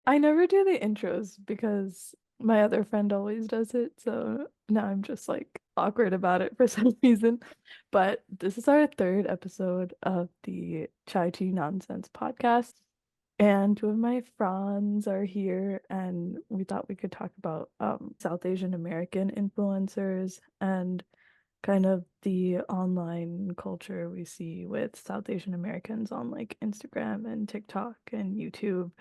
I never do the intros because my other friend always does it, so now I'm just like awkward about it for some reason. But this is our third episode of the Chai Tea Nonsense podcast, and two of my friends are here, and we thought we could talk about South Asian American influencers and kind of the online culture we see with South Asian Americans on like Instagram and TikTok and YouTube.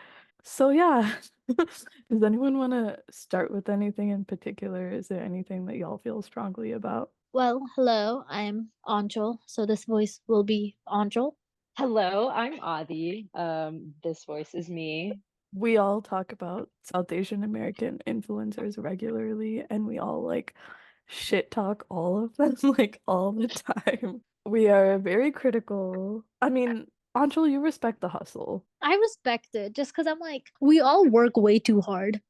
So yeah, does anyone want to start with anything in particular? Is there anything that y'all feel strongly about? Well, hello, I'm Anjal, so this voice will be Anjal. Hello, I'm Adi. This voice is me. We all talk about South Asian American influencers regularly, and we all like shit talk all of them like all the time. We are very critical. I mean, Anshul, you respect the hustle. I respect it just because I'm like, we all work way too hard.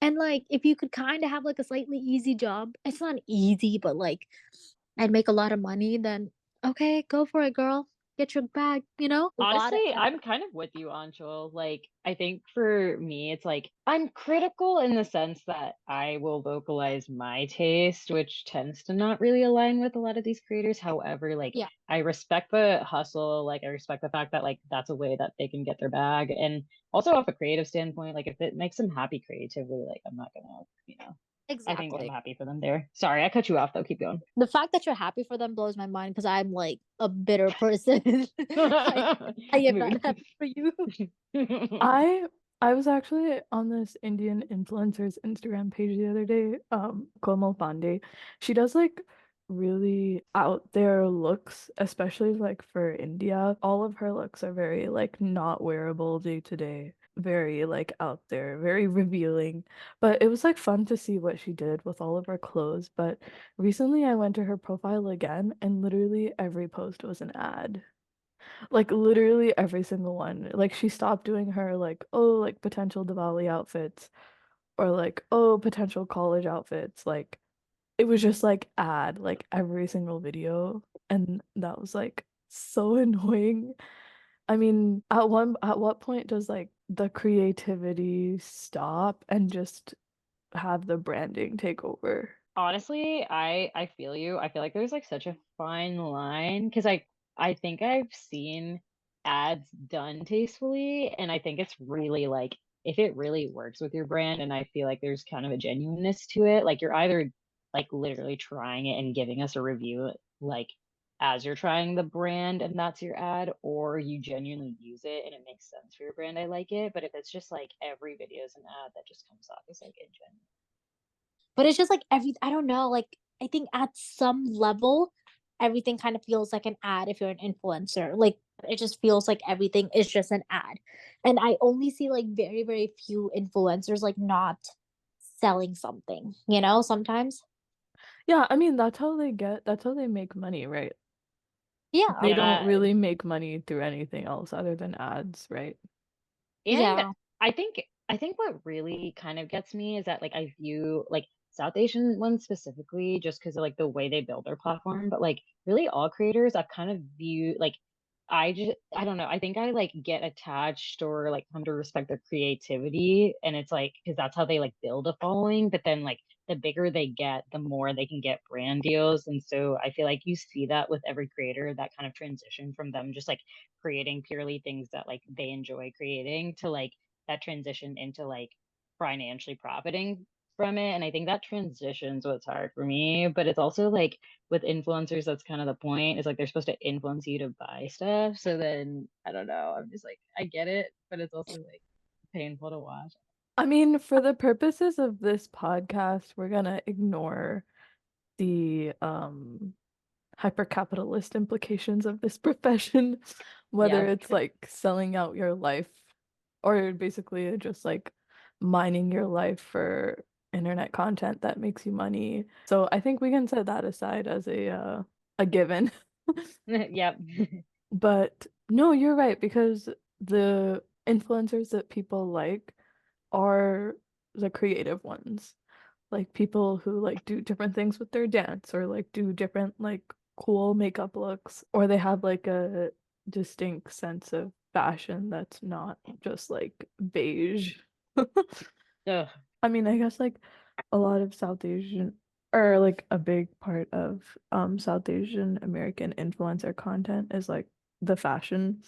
And like, if you could kind of have like a slightly easy job, it's not easy, but like, I'd make a lot of money, then okay, go for it, girl. Get your bag, A lot of Honestly, I'm effort. kind of with you, Anshul. Like, I think for me, it's like I'm critical in the sense that I will vocalize my taste, which tends to not really align with a lot of these creators. However, like, Yeah. I respect the hustle. Like, I respect the fact that, like, that's a way that they can get their bag. And also, off a creative standpoint, like, if it makes them happy creatively, like, I'm not gonna. I think I'm Exactly. happy for them there. Sorry, I cut you off though. Keep going. The fact that you're happy for them blows my mind because I'm like a bitter person. I am not Mood. happy for you. I I was actually on this Indian influencer's Instagram page the other day, Komal Pandey. She does like really out there looks, especially like for India. All of her looks are very like not wearable day to day, very like out there, very revealing. But it was like fun to see what she did with all of her clothes. But recently I went to her profile again and literally every post was an ad. Like literally every single one. Like she stopped doing her like, oh, like potential Diwali outfits or like, oh, potential college outfits. Like it was just like ad like every single video. And that was like so annoying. I mean, at what point does like the creativity stop and just have the branding take over? Honestly, I feel you. I feel like there's like such a fine line because I think I've seen ads done tastefully, and I think it's really like if it really works with your brand, and I feel like there's kind of a genuineness to it. Like you're either like literally trying it and giving us a review like as you're trying the brand and that's your ad, or you genuinely use it and it makes sense for your brand. I like it. But if it's just like every video is an ad, that just comes off as like ingenuine. But it's just like I don't know, like I think at some level everything kind of feels like an ad if you're an influencer. Like it just feels like everything is just an ad. And I only see like very, very few influencers like not selling something, sometimes. Yeah, I mean that's how they make money, right? Yeah. They don't Yeah, really make money through anything else other than ads, right? and Yeah. I think what really kind of gets me is that like I view like South Asian ones specifically just because of like the way they build their platform, but like really all creators I've kind of view like I don't know. I think I like get attached or like come to respect their creativity. And it's like, because that's how they like build a following. But then like the bigger they get, the more they can get brand deals. And so I feel like you see that with every creator, that kind of transition from them just like creating purely things that like they enjoy creating to like that transition into like financially profiting from it. And I think that transition's what's hard for me. But it's also like with influencers, that's kind of the point. Is like they're supposed to influence you to buy stuff. So then I don't know. I'm just like, I get it, but it's also like painful to watch. I mean, for the purposes of this podcast, we're gonna ignore the hyper-capitalist implications of this profession, whether Yeah. it's like selling out your life or basically just like mining your life for internet content that makes you money. So I think we can set that aside as a given. Yep. But no, you're right, because the influencers that people like are the creative ones. Like people who like do different things with their dance or like do different like cool makeup looks or they have like a distinct sense of fashion that's not just like beige. Ugh. I mean, I guess like a lot of South Asian or like a big part of South Asian American influencer content is like the fashion.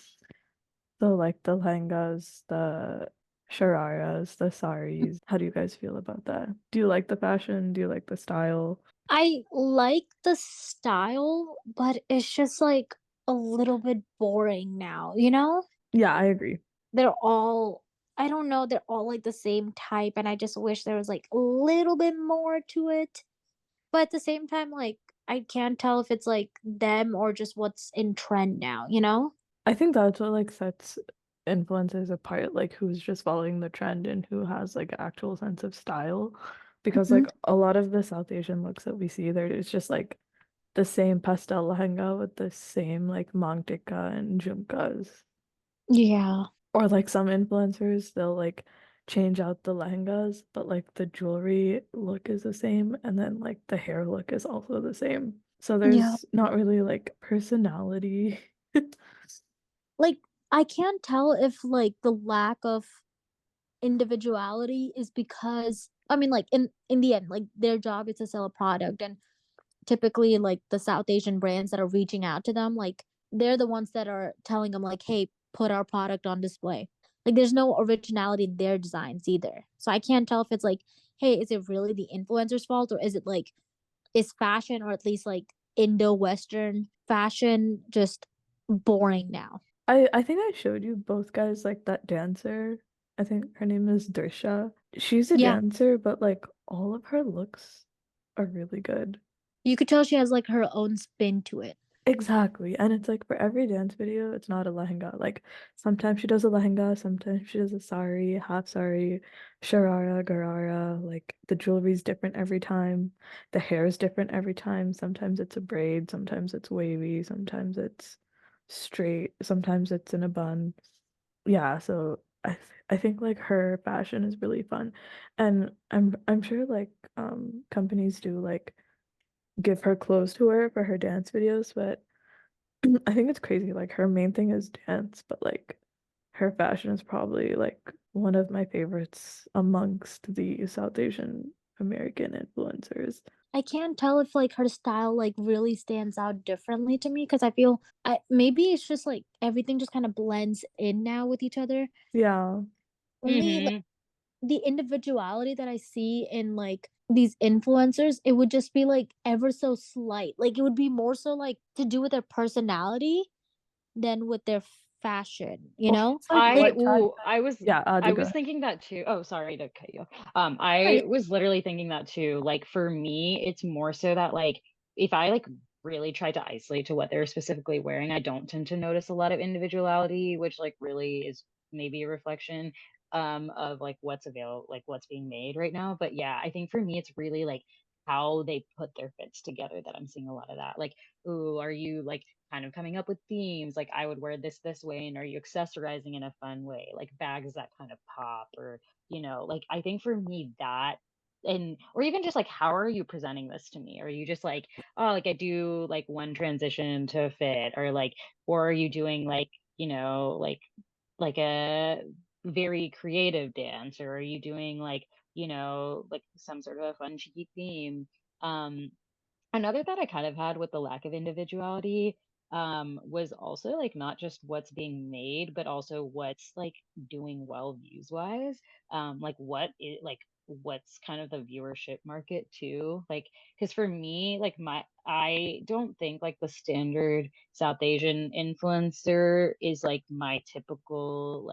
So like the lehengas, the shararas, the saris. How do you guys feel about that? Do you like the fashion? Do you like the style? I like the style, but it's just like a little bit boring now, you know? Yeah, I agree. They're all I don't know, they're all like the same type, and I just wish there was like a little bit more to it. But at the same time, like I can't tell if it's like them or just what's in trend now, you know? I think that's what like sets influencers apart, like who's just following the trend and who has like actual sense of style. Because Mhm. like a lot of the South Asian looks that we see there, it's just like the same pastel lehenga with the same like mangtika and jhumkas. Yeah. Or like some influencers, they'll like change out the lehengas, but like the jewelry look is the same, and then like the hair look is also the same. So Yeah. there's not really like personality. Like I can't tell if like the lack of individuality is because I mean like in the end like their job is to sell a product, and typically like the South Asian brands that are reaching out to them, like they're the ones that are telling them like, hey, put our product on display. Like there's no originality in their designs either. So I can't tell if it's like, hey, is it really the influencer's fault, or is it like is fashion, or at least like Indo-Western fashion, just boring now? I think I showed you both guys like that dancer. I think her name is Drisha. She's a Yeah. dancer, but like all of her looks are really good. You could tell she has like her own spin to it. Exactly. And it's like for every dance video, it's not a lehenga. Like sometimes she does a lehenga, sometimes she does a sari, half sari, sharara, garara. Like the jewelry's different every time. The hair is different every time. Sometimes it's a braid, sometimes it's wavy, sometimes it's straight, sometimes it's in a bun. Yeah, so I think like her fashion is really fun. And I'm sure like companies do like give her clothes to wear for her dance videos, but I think it's crazy. Like her main thing is dance, but like her fashion is probably like one of my favorites amongst the South Asian American influencers. I can't tell if like her style like really stands out differently to me, because I feel maybe it's just like everything just kind of blends in now with each other. Yeah. Only like Hmm. the individuality that I see in like these influencers, it would just be like ever so slight. Like it would be more so like to do with their personality than with their fashion, you Well, know? it's like I Like what time? ooh, Yeah, I Adi, go was ahead. thinking that too. Oh, sorry to cut you. sorry. I was literally thinking that too. Like for me, it's more so that like if I like really try to isolate to what they're specifically wearing, I don't tend to notice a lot of individuality, which like really is maybe a reflection of like what's available, like what's being made right now. But yeah, I think for me it's really like how they put their fits together that I'm seeing a lot of that. Like, ooh, are you like kind of coming up with themes like I would wear this way, and are you accessorizing in a fun way like bags that kind of pop, or like I think for me that, and or even just like how are you presenting this to me, are you just like, oh, like I do like one transition to fit, or like, or are you doing like like a very creative dance, or are you doing like some sort of a fun cheeky theme. Another that I kind of had with the lack of individuality was also like not just what's being made, but also what's like doing well views wise. Like what's kind of the viewership market too. Like, because for me, like I don't think like the standard South Asian influencer is like my typical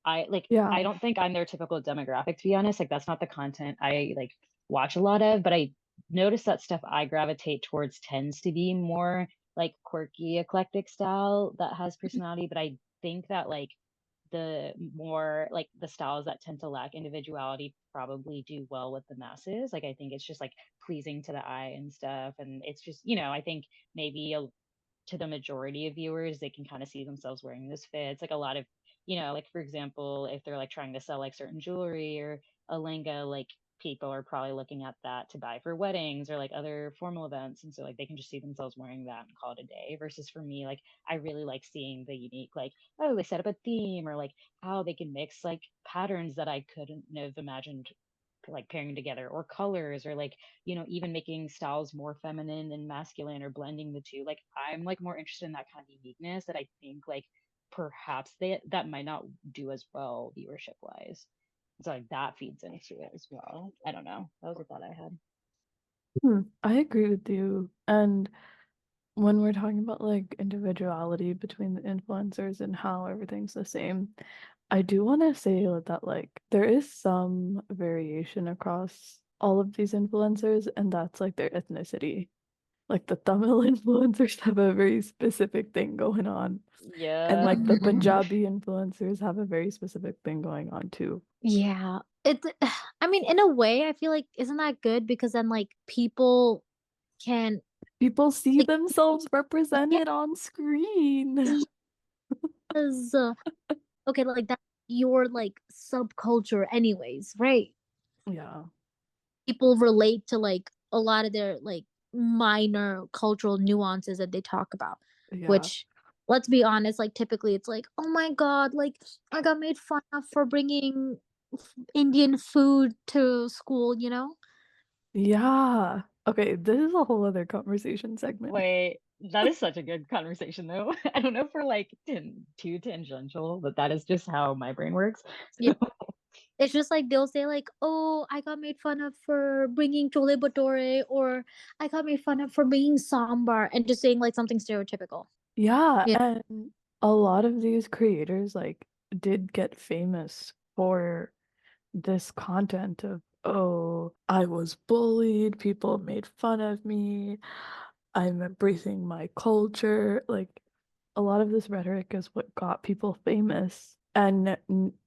I Yeah. don't think I'm their typical demographic, to be honest. Like that's not the content I like watch a lot of, but I notice that stuff I gravitate towards tends to be more like quirky, eclectic style that has personality. But I think that like the more like the styles that tend to lack individuality probably do well with the masses. Like I think it's just like pleasing to the eye and stuff. And it's just, I think maybe to the majority of viewers, they can kind of see themselves wearing this fit. It's like a lot of, like for example, if they're like trying to sell like certain jewelry or a lenga, like people are probably looking at that to buy for weddings or like other formal events, and so like they can just see themselves wearing that and call it a day. Versus for me, like I really like seeing the unique, like, oh, they set up a theme, or like how they can mix like patterns that I couldn't have imagined like pairing together, or colors, or like, even making styles more feminine and masculine, or blending the two. Like I'm like more interested in that kind of uniqueness that I think like perhaps that might not do as well viewership wise. So like that feeds into it as well. I don't know. That was a thought I had. I agree with you. And when we're talking about like individuality between the influencers and how everything's the same, I do want to say that like there is some variation across all of these influencers, and that's like their ethnicity. Like the Tamil influencers have a very specific thing going on, and Yeah. like the Punjabi influencers have a very specific thing going on too. Yeah. It I mean, in a way, I feel like isn't that good because then like people can People see like themselves yeah, represented on screen. because okay, like that's your like subculture anyways, right? Yeah, People relate to like a lot of their like minor cultural nuances that they talk about, yeah. which let's be honest, like typically it's like, oh my god, like I got made fun of for bringing Indian food to school, you know? Yeah. Okay, this is a whole other conversation segment. Wait, that is such a good conversation though. I don't know if we're like too tangential, but that is just how my brain works. Yeah. It's just like they'll say like, "Oh, I got made fun of for bringing chole bhature," or "I got made fun of for bringing sambar," and just saying like something stereotypical. Yeah, Yeah. and a lot of these creators like did get famous for this content of, oh, I was bullied, people made fun of me, I'm embracing my culture. Like a lot of this rhetoric is what got people famous. And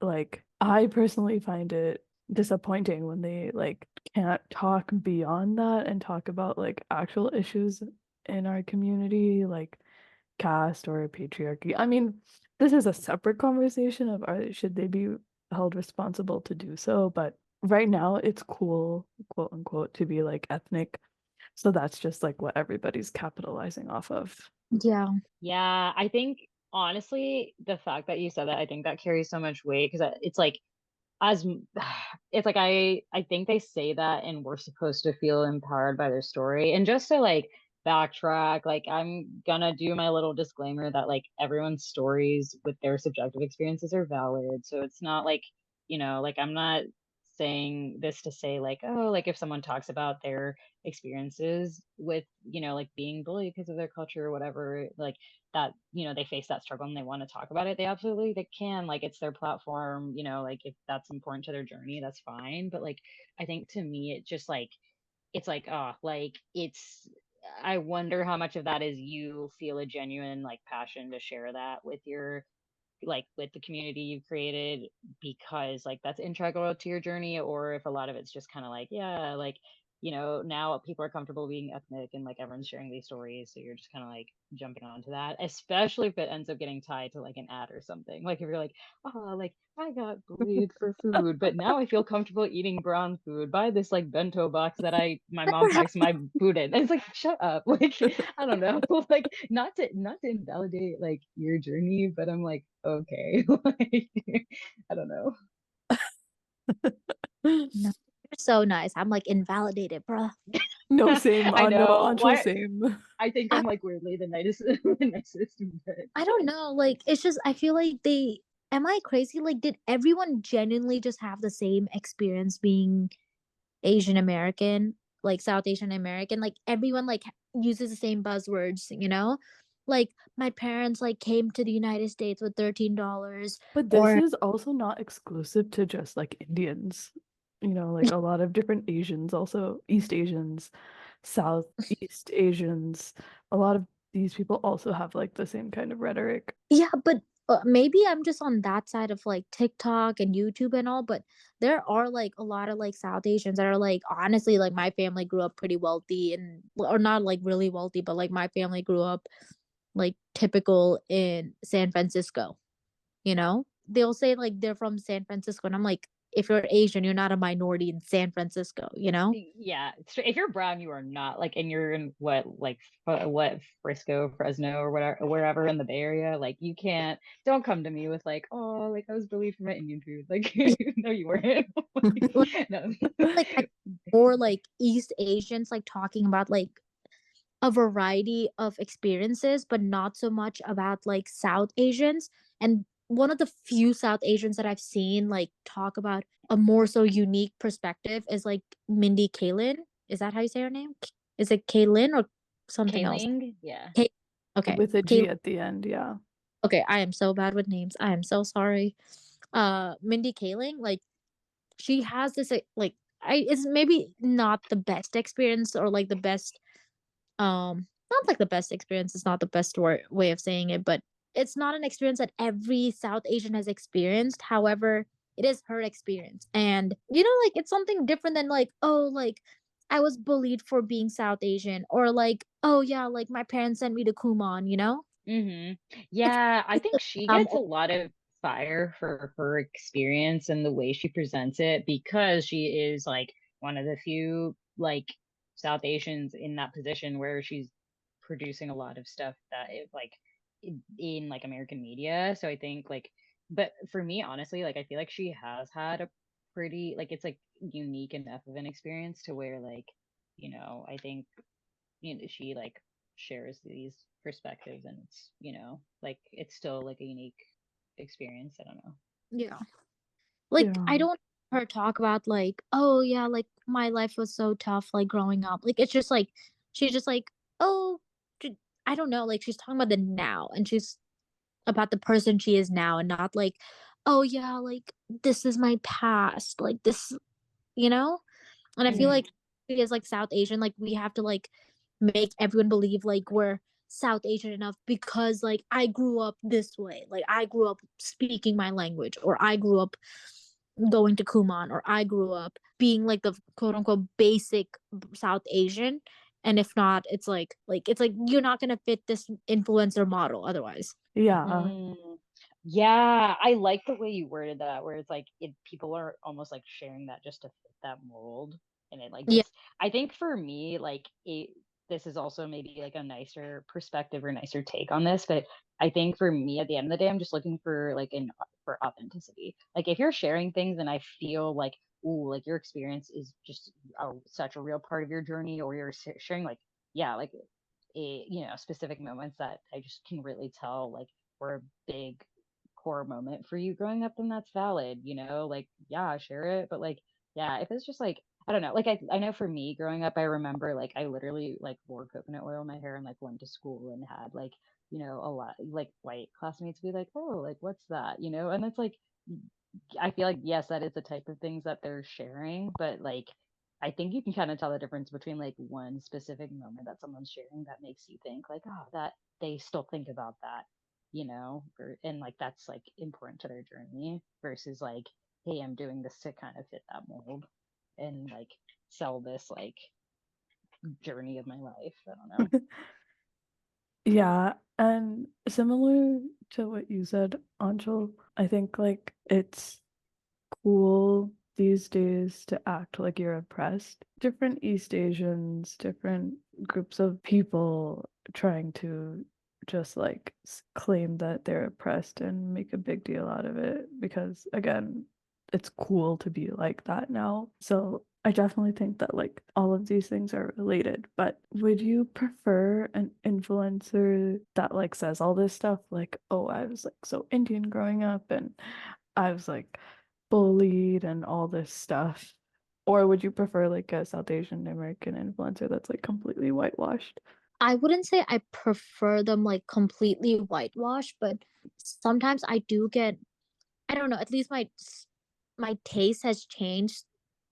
like I personally find it disappointing when they like can't talk beyond that and talk about like actual issues in our community, like caste or patriarchy. I mean, this is a separate conversation of should they be held responsible to do so, but right now it's cool, quote unquote, to be like ethnic. So that's just like what everybody's capitalizing off of. Yeah. Yeah, I think honestly, the fact that you said that, I think that carries so much weight because it's like as it's like I think they say that and we're supposed to feel empowered by their story. And just to like backtrack, like I'm gonna do my little disclaimer that like everyone's stories with their subjective experiences are valid. So it's not like, like I'm not saying this to say like, oh, like if someone talks about their experiences with, like being bullied because of their culture or whatever, like that, they face that struggle and they want to talk about it, they can, like it's their platform, like if that's important to their journey, that's fine. But like I think to me it just like it's like, oh, like it's I wonder how much of that is you feel a genuine like passion to share that with your like with the community you've created because like that's integral to your journey, or if a lot of it's just kind of like, yeah, like, now people are comfortable being ethnic and like everyone's sharing these stories, so you're just kind of like jumping onto that, especially if it ends up getting tied to like an ad or something. Like if you're like, oh, like I got bullied for food, but now I feel comfortable eating brown food. Buy this like bento box that my mom packs my food in. And it's like, shut up. Like, I don't know. Like not to invalidate like your journey, but I'm like, okay. Like, I don't know. No. You're so nice. I'm like invalidated, bruh. No, same. I No, know. Ancho, Why same. I think I I'm like weirdly the nicest the nicest, but I don't know. Like it's just I feel like they am I crazy? Like did everyone genuinely just have the same experience being Asian American, like South Asian American? Like everyone like uses the same buzzwords, you know? Like my parents like came to the United States with $13 But this or is also not exclusive to just like Indians. Like a lot of different Asians, also East Asians, Southeast Asians. A lot of these people also have like the same kind of rhetoric. yeah, but maybe I'm just on that side of like TikTok and YouTube and all, but there are like a lot of like South Asians that are like honestly like my family grew up pretty wealthy and or not like really wealthy, but like my family grew up like typical in San Francisco, you know? They'll say like they're from San Francisco and I'm like, if you're Asian, you're not a minority in San Francisco, you know? Yeah, if you're brown, you are not like, and you're in what Frisco, Fresno, or whatever, wherever in the Bay Area. Like, you can't. Don't come to me with like, oh, like I was bullied for my Indian food. Like, no, you weren't. Like, No. I more like East Asians like talking about like a variety of experiences, but not so much about like South Asians. And one of the few South Asians that I've seen like talk about a more so unique perspective is like Mindy Kaling. Is that how you say her name? Is it Kaylin or something else? Kaling, yeah. Kay- okay. With a Kaylin. G at the end, yeah. Okay, I am so bad with names. I am so sorry. Mindy Kaling, like she has this like I it's maybe not the best experience or like the best not like the best experience is not the best way of saying it, but it's not an experience that every South Asian has experienced. However, it is her experience. And you know, like it's something different than like, oh, like I was bullied for being South Asian, or like, oh yeah, like my parents sent me to Kumon, you know? Hmm. Like Yeah, I it's think like, she gets a lot of fire for her experience and the way she presents it, because she is like one of the few like South Asians in that position where she's producing a lot of stuff that is like in like American media. So I think like, but for me, honestly, like I feel like she has had a pretty like, it's like unique enough of an experience to where like, I think, she like shares these perspectives, and it's, like it's still like a unique experience. I don't know. yeah. Like I Yeah. don't hear her talk about like, oh yeah, like my life was so tough like growing up. Like it's just like she's just like, oh, I don't know, like she's talking about the now and she's about the person she is now and not like, oh yeah, like this is my past. Like this, you know? And I feel Hmm. like we as like South Asian, like we have to like make everyone believe like we're South Asian enough because like I grew up this way. Like I grew up speaking my language, or I grew up going to Kumon, or I grew up being like the quote unquote basic South Asian. And if not, it's like you're not gonna fit this influencer model otherwise. Yeah. Mm. Yeah, I like the way you worded that, where it's like people are almost like sharing that just to fit that mold, and it like Yeah. gets. I think for me, like this is also maybe like a nicer perspective or nicer take on this, but I think for me, at the end of the day, I'm just looking for like for authenticity. Like if you're sharing things, and I feel like, ooh, like your experience is just such a real part of your journey, or you're sharing like, yeah, like specific moments that I just can really tell like were a big core moment for you growing up, then that's valid, like, yeah, share it. But like, yeah, if it's just like, I don't know, like I know for me growing up, I remember like I literally like wore coconut oil in my hair and like went to school and had like, a lot like white classmates be like, oh, like what's that, and it's like, I feel like, yes, that is the type of things that they're sharing, but like I think you can kind of tell the difference between like one specific moment that someone's sharing that makes you think like, oh, that they still think about that, and like that's like important to their journey, versus like, hey, I'm doing this to kind of fit that mold and like sell this like journey of my life. I don't know. Yeah, and similar to what you said, Anshul, I think like it's cool these days to act like you're oppressed. Different East Asians, different groups of people trying to just like claim that they're oppressed and make a big deal out of it because, again, it's cool to be like that now. So I definitely think that like all of these things are related. But would you prefer an influencer that like says all this stuff like, oh, I was like so Indian growing up and I was like bullied and all this stuff? Or would you prefer like a South Asian American influencer that's like completely whitewashed? I wouldn't say I prefer them like completely whitewashed, but sometimes I do get, I don't know, at least my taste has changed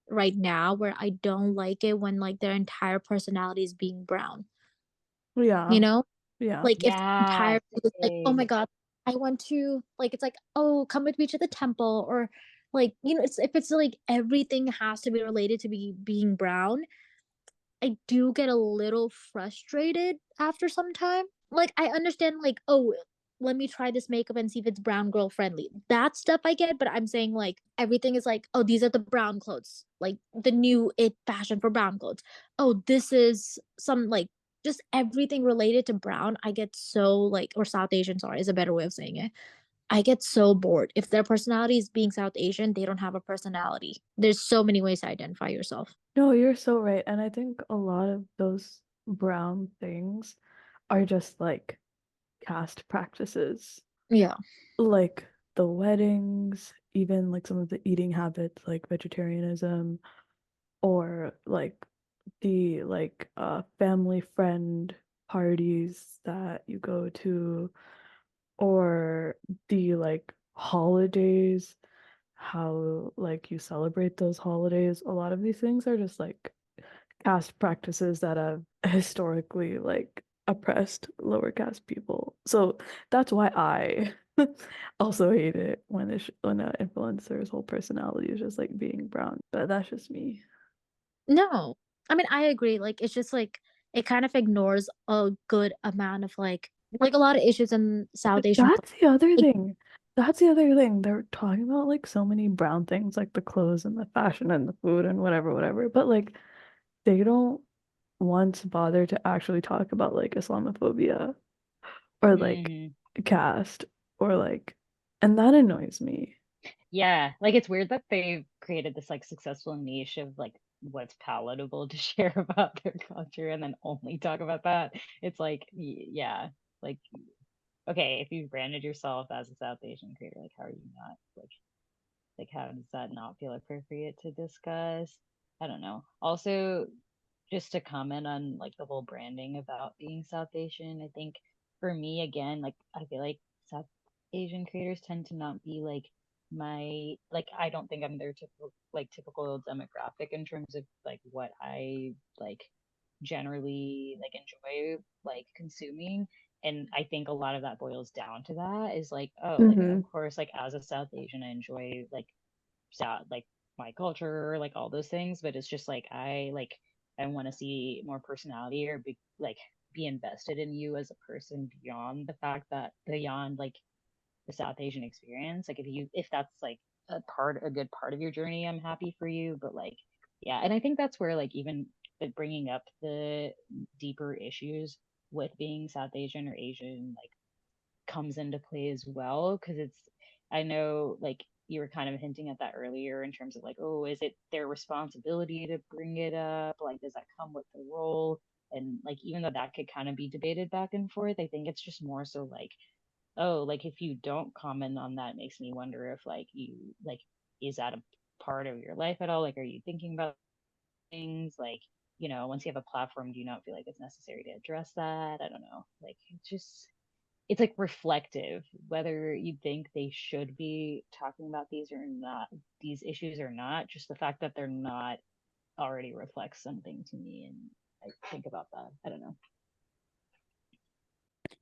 right now where I don't like it when like their entire personality is being brown. You Yeah, know? yeah, Like if the Yeah, entire food is like, oh my same. God, I went to like it's like, oh, come with me to the temple, or like, you know, it's if it's like everything has to be related to being brown, I do get a little frustrated after some time. Like I understand like, oh, let me try this makeup and see if it's brown girl friendly. That stuff I get, but I'm saying like everything is like, oh, these are the brown clothes, like the new it fashion for brown clothes. Oh, this is some like just everything related to brown. I get so like, or South Asian, sorry, is a better way of saying it. I get so bored. If their personality is being South Asian, they don't have a personality. There's so many ways to identify yourself. No, you're so right. And I think a lot of those brown things are just like caste practices. Yeah. Like the weddings, even like some of the eating habits like vegetarianism or like the family friend parties that you go to or the like holidays, how like you celebrate those holidays. A lot of these things are just like caste practices that have historically like oppressed lower caste people. So that's why I also hate it when when an influencer's whole personality is just like being brown. But that's just me. No. I mean, I agree. Like, it's just like it kind of ignores a good amount of like a lot of issues in South Asian That's the other like, thing. That's the other thing. They're talking about like so many brown things, like the clothes and the fashion and the food and whatever, whatever. But like they don't once bother to actually talk about like Islamophobia or like Hmm. caste or like, and that annoys me. Yeah, like it's weird that they've created this like successful niche of like what's palatable to share about their culture and then only talk about that. It's like, yeah, like okay, if you branded yourself as a South Asian creator, like how are you not like how does that not feel appropriate to discuss? I don't know. Also, just to comment on like the whole branding about being South Asian, I think for me again, like I feel like South Asian creators tend to not be like my like I don't think I'm their typical demographic in terms of like what I like generally like enjoy like consuming. And I think a lot of that boils down to that is like, oh, like of Hmm. course, like as a South Asian, I enjoy like my culture, like all those things, but it's just like I want to see more personality or be invested in you as a person beyond the fact that beyond like the South Asian experience. Like if that's like a good part of your journey, I'm happy for you. But like yeah, and I think that's where like even like bringing up the deeper issues with being South Asian or Asian like comes into play as well because it's I know like you were kind of hinting at that earlier in terms of like, oh, is it their responsibility to bring it up, like does that come with the role? And like even though that could kind of be debated back and forth, I think it's just more so like, oh, like if you don't comment on that, it makes me wonder if like you like is that a part of your life at all, like are you thinking about things like, once you have a platform, do you not feel like it's necessary to address that? I don't know, like it's like reflective whether you think they should be talking about these issues or not. Just the fact that they're not already reflects something to me, and I think about that. I don't know.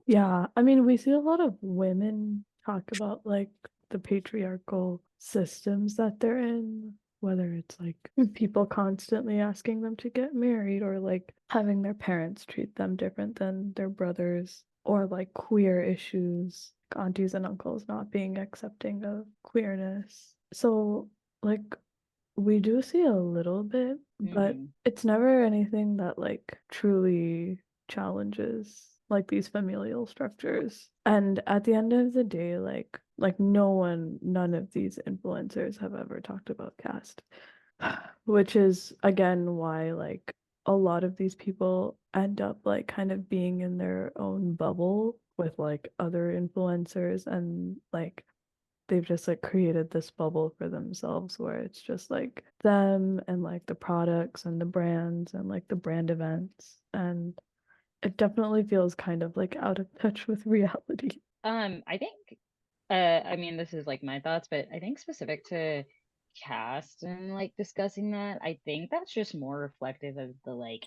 Yeah, I mean, we see a lot of women talk about like the patriarchal systems that they're in, whether it's like people constantly asking them to get married or like having their parents treat them different than their brothers, or like queer issues, like aunties and uncles not being accepting of queerness. So, like, we do see a little bit, but Hmm. it's never anything that like truly challenges like these familial structures. And at the end of the day, like none of these influencers have ever talked about caste, which is again why like a lot of these people end up like kind of being in their own bubble with like other influencers and like they've just like created this bubble for themselves where it's just like them and like the products and the brands and like the brand events and it definitely feels kind of like out of touch with reality. I think I mean this is like my thoughts, but I think specific to cast and like discussing that, I think that's just more reflective of the like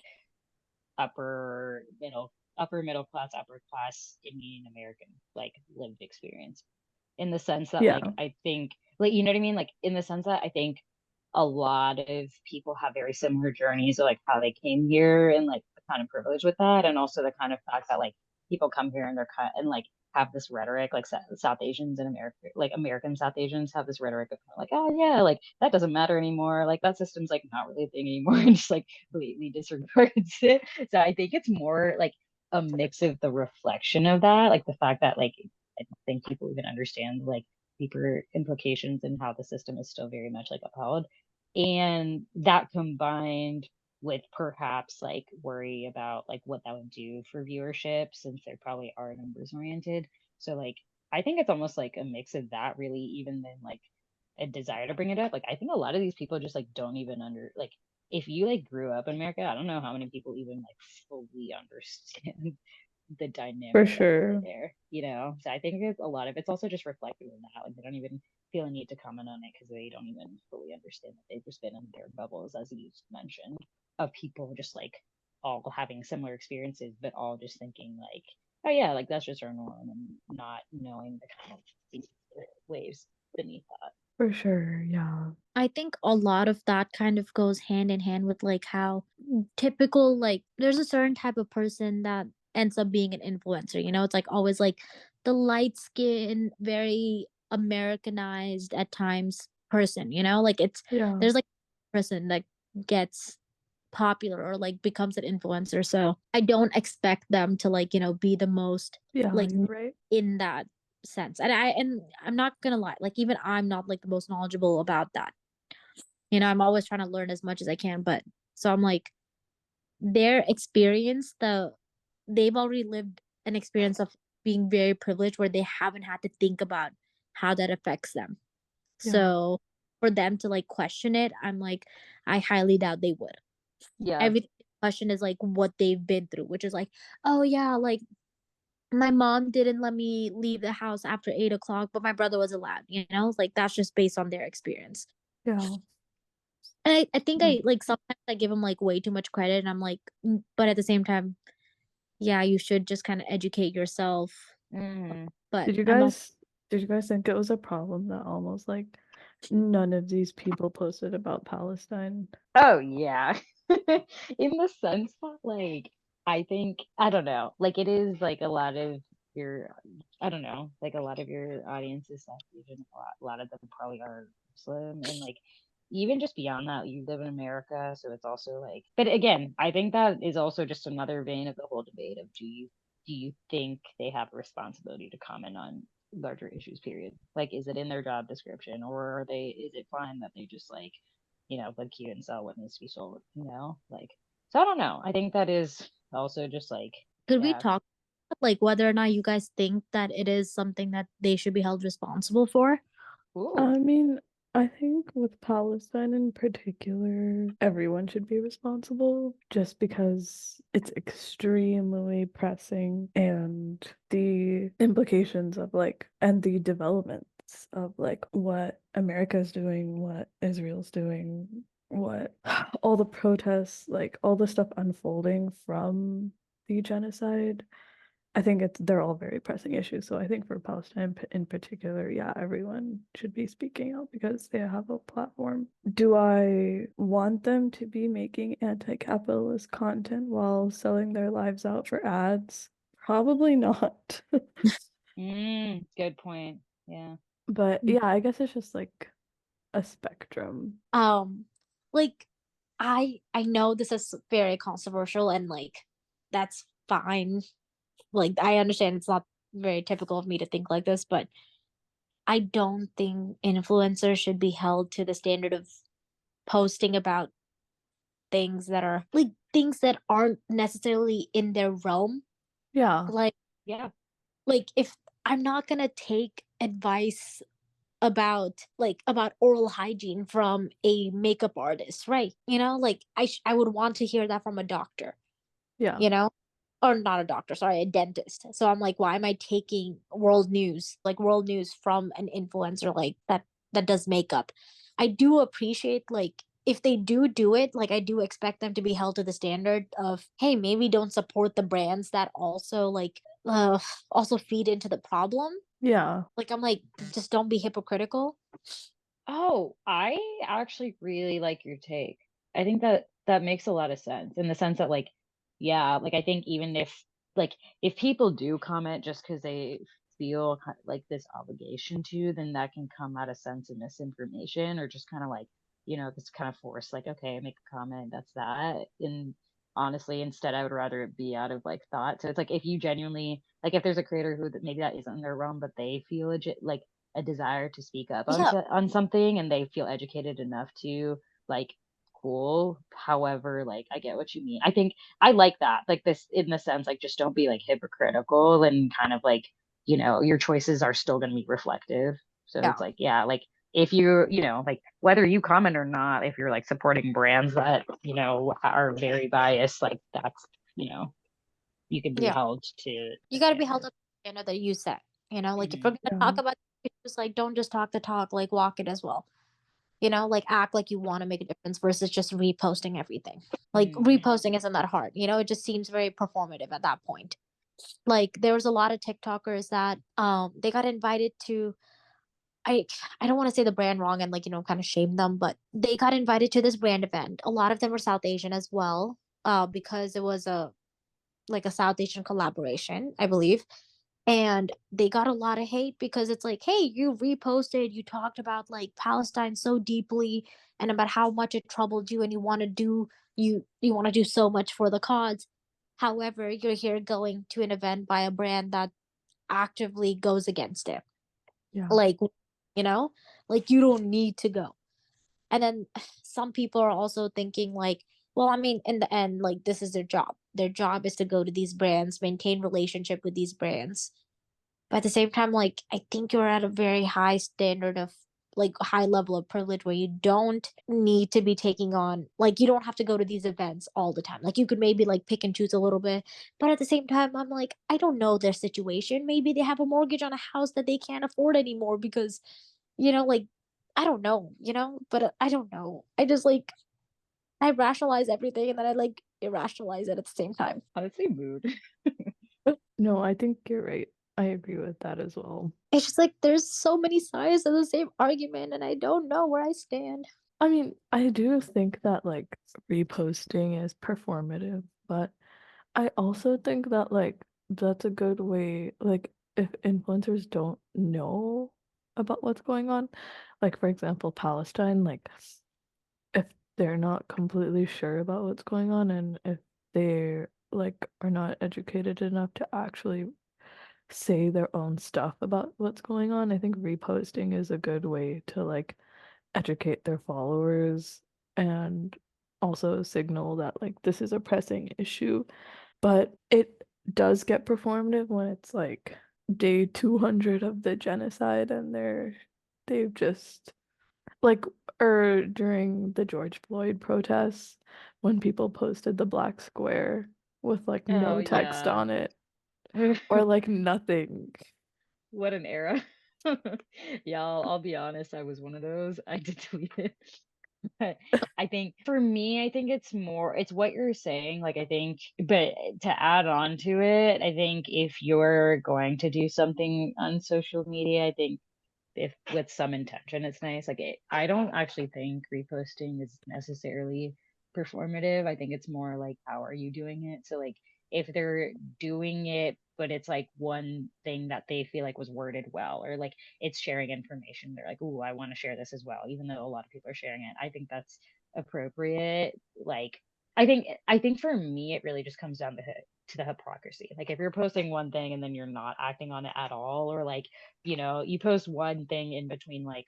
upper middle class, upper class Indian American like lived experience, in the sense that like Yeah. I think like you know what I mean, like in the sense that I think a lot of people have very similar journeys of like how they came here and like the kind of privilege with that, and also the kind of fact that like people come here and they're cut and like have this rhetoric, like South Asians in America, like American South Asians have this rhetoric of kind of like, oh yeah, like that doesn't matter anymore, like that system's like not really a thing anymore, and just like completely disregards it. So I think it's more like a mix of the reflection of that, like the fact that like I don't think people even understand like deeper implications and how the system is still very much like upheld, and that combined with perhaps like worry about like what that would do for viewership since they probably are numbers oriented. So like I think it's almost like a mix of that really even than like a desire to bring it up. Like I think a lot of these people just like don't even like if you like grew up in America, I don't know how many people even like fully understand the For dynamic at play sure. there, you know? So I think it's a lot of it's also just reflective of that. Like they don't even feel a need to comment on it because they don't even fully understand that they've just been in their bubbles, as you mentioned, of people just like all having similar experiences, but all just thinking like, oh yeah, like that's just our norm, and not knowing the kind of waves beneath that. For sure. Yeah. I think a lot of that kind of goes hand in hand with like how typical like there's a certain type of person that ends up being an influencer, you know? It's like always like the light skin, very Americanized at times person, you know? Like it's Yeah. there's like a person that gets popular or like becomes an influencer. So I don't expect them to like, you know, be the most Yeah, like you're right. in that sense. And I'm not gonna lie, like even I'm not like the most knowledgeable about that. You know, I'm always trying to learn as much as I can, but so I'm like their experience, they've already lived an experience of being very privileged where they haven't had to think about how that affects them. Yeah. So for them to like question it, I'm like, I highly doubt they would. Yeah. Every question is like what they've been through, which is like, oh yeah, like my mom didn't let me leave the house after 8 o'clock, but my brother was allowed, you know? Like that's just based on their experience. Yeah. And I think Mm. I like sometimes I give them like way too much credit and I'm like, but at the same time, yeah, you should just kind of educate yourself. Mm. But Did you I'm also guys did you guys think it was a problem that almost like none of these people posted about Palestine? Oh yeah. In the sense that like I think I don't know, like it is like a lot of your I don't know, like a lot of your audience is South Asian, a lot of them probably are Muslim, and like even just beyond that, you live in America, so it's also like but again, I think that is also just another vein of the whole debate of do you think they have a responsibility to comment on larger issues, period? Like is it in their job description, or are they is it fine that they just like look cute and sell what needs to be sold, like, so I don't know. I think that is also just like, could we yeah. talk about, like whether or not you guys think that it is something that they should be held responsible for? Ooh. I mean, I think with Palestine in particular, everyone should be responsible just because it's extremely pressing and the implications of like, and the developments of like what America is doing, what Israel's doing, what all the protests, like all the stuff unfolding from the genocide. I think they're all very pressing issues. So I think for Palestine in particular, yeah, everyone should be speaking out because they have a platform. Do I want them to be making anti-capitalist content while selling their lives out for ads? Probably not. Good point. Yeah. But yeah, I guess it's just like a spectrum. Um, like I know this is very controversial and like that's fine. Like I understand it's not very typical of me to think like this, but I don't think influencers should be held to the standard of posting about things that are like things that aren't necessarily in their realm. Yeah. Like Yeah. if I'm not gonna take advice about oral hygiene from a makeup artist, right? You know, like I would want to hear that from a doctor, Yeah. you know, or not a doctor, sorry, a dentist. So I'm like, why am I taking world news from an influencer like that does makeup? I do appreciate like if they do it, like I do expect them to be held to the standard of, hey, maybe don't support the brands that also feed into the problem. Yeah. Like I'm like, just don't be hypocritical. Oh, I actually really like your take. I think that that makes a lot of sense in the sense that like, yeah, like I think even if like if people do comment just because they feel like this obligation to, then that can come out of sense of misinformation or just kind of like, this kind of force, like, okay, make a comment, that's that. And honestly, instead, I would rather it be out of like thought. So it's like if you genuinely like, if there's a creator who maybe that isn't their realm, but they feel legit like a desire to speak up on Yeah, on something, and they feel educated enough to like, cool. However, like I get what you mean. I think I like that, like this in the sense, like just don't be like hypocritical and kind of like, your choices are still going to be reflective. So it's yeah, like, yeah, like if you, like whether you comment or not, if you're like supporting brands that, are very biased, like that's, you can be yeah. held to You a got to be held standard. up to the standard that you set. Like if we're Hmm. gonna talk Yeah. about it, just like don't just talk the talk, like walk it as well. Like act like you want to make a difference versus just reposting everything. Like Hmm. reposting isn't that hard. It just seems very performative at that point. Like there was a lot of TikTokers that they got invited to I I don't want to say the brand wrong and like, kind of shame them, but they got invited to this brand event. A lot of them were South Asian as well, because it was a South Asian collaboration, I believe. And they got a lot of hate because it's like, hey, you reposted, you talked about like Palestine so deeply and about how much it troubled you and you want to do so much for the cause. However, you're here going to an event by a brand that actively goes against it. Yeah. Like, you know, like you don't need to go. And then some people are also thinking like, well, I mean, in the end, like this is their job. Their job is to go to these brands, maintain relationship with these brands. But at the same time, like I think you're at a very high standard of like high level of privilege where you don't need to be taking on like you don't have to go to these events all the time. Like you could maybe like pick and choose a little bit. But at the same time, I'm like, I don't know their situation. Maybe they have a mortgage on a house that they can't afford anymore because, like I don't know, but I don't know. I just like I rationalize everything and then I like irrationalize it at the same time. Honestly, mood. No, I think you're right. I agree with that as well. It's just like there's so many sides of the same argument and I don't know where I stand. I mean, I do think that like reposting is performative, but I also think that like that's a good way, like if influencers don't know about what's going on, like for example, Palestine, like if they're not completely sure about what's going on and if they like are not educated enough to actually say their own stuff about what's going on, I think reposting is a good way to like educate their followers and also signal that like this is a pressing issue. But it does get performative when it's like day 200 of the genocide and they've just like or during the George Floyd protests when people posted the black square with like Oh no text yeah. on it or like nothing. What an era. Yeah, I'll be honest, I was one of those. I did delete it. But I think for me, I think it's what you're saying. Like, I think, but to add on to it, I think if you're going to do something on social media, I think if with some intention, it's nice. Like, I don't actually think reposting is necessarily performative. I think it's more like, how are you doing it? So, like, if they're doing it, but it's like one thing that they feel like was worded well, or like it's sharing information, they're like, "Oh, I want to share this as well," even though a lot of people are sharing it. I think that's appropriate. Like, I think for me, it really just comes down to the hypocrisy. Like, if you're posting one thing and then you're not acting on it at all, or like, you post one thing in between, like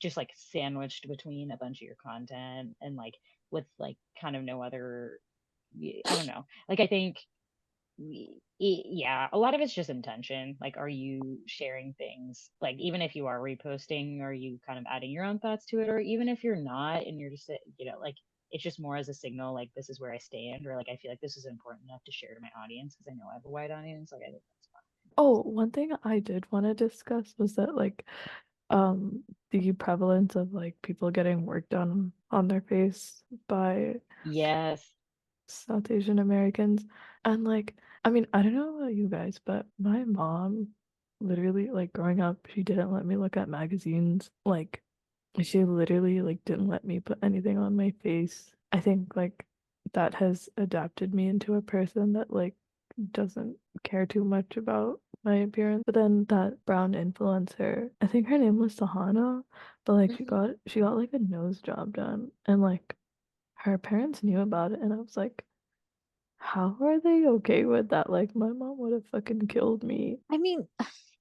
just like sandwiched between a bunch of your content and like with like kind of no other, I don't know. Like, I think yeah, a lot of it's just intention. Like, are you sharing things? Like, even if you are reposting, are you kind of adding your own thoughts to it? Or even if you're not and you're just, like it's just more as a signal, like this is where I stand, or like I feel like this is important enough to share to my audience because I know I have a wide audience. Like, I think that's fine. Oh, one thing I did want to discuss was that like the prevalence of like people getting work done on their face by Yes. South Asian Americans. And like, I mean, I don't know about you guys, but my mom literally like growing up, she didn't let me look at magazines. Like she literally like didn't let me put anything on my face. I think like that has adapted me into a person that like doesn't care too much about my appearance. But then that brown influencer, I think her name was Sahana, but like she got like a nose job done, and like her parents knew about it, and I was like, how are they okay with that? Like my mom would have fucking killed me. I mean,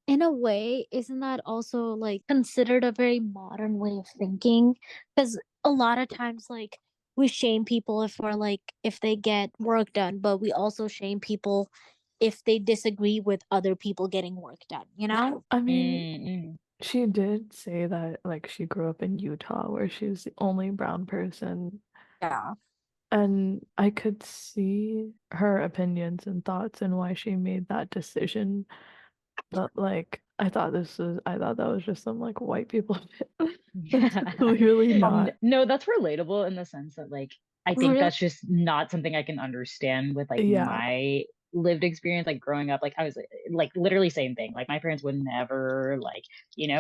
in a way, isn't that also like considered a very modern way of thinking? Because a lot of times, like, we shame people if we're like, if they get work done, but we also shame people if they disagree with other people getting work done, you know? I mean, Mm-mm. she did say that like she grew up in Utah where she was the only brown person, Yeah. and I could see her opinions and thoughts and why she made that decision. But like I thought that was just some like white people shit. That's Yeah. clearly not. No, that's relatable in the sense that like I think Really? that's just not something I can understand with like Yeah. my lived experience like growing up. Like I was like literally same thing. Like my parents would never like,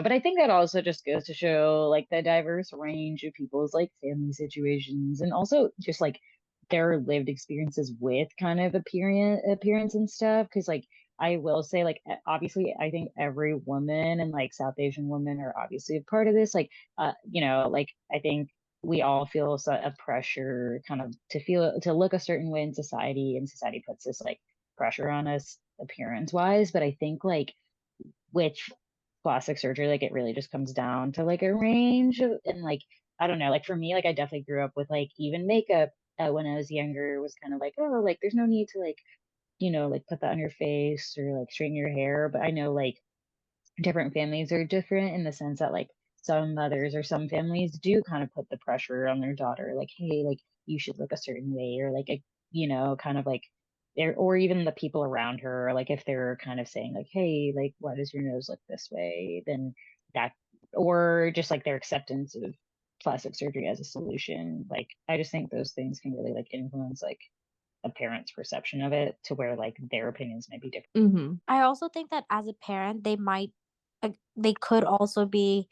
but I think that also just goes to show like the diverse range of people's like family situations and also just like their lived experiences with kind of appearance and stuff. Cause like I will say, like, obviously, I think every woman and like South Asian women are obviously a part of this. Like, like I think we all feel a pressure kind of to look a certain way in society, and society puts this like pressure on us appearance wise. But I think like which plastic surgery, like it really just comes down to like a range of, and like I don't know, like for me, like I definitely grew up with like even makeup when I was younger was kind of like, oh, like there's no need to like like put that on your face or like straighten your hair. But I know like different families are different in the sense that like some mothers or some families do kind of put the pressure on their daughter, like, hey, like you should look a certain way, or like kind of like there, or even the people around her, like if they're kind of saying like, hey, like why does your nose look this way, then that, or just like their acceptance of plastic surgery as a solution. Like I just think those things can really like influence like a parent's perception of it to where like their opinions might be different. Mm-hmm. I also think that as a parent, they could also be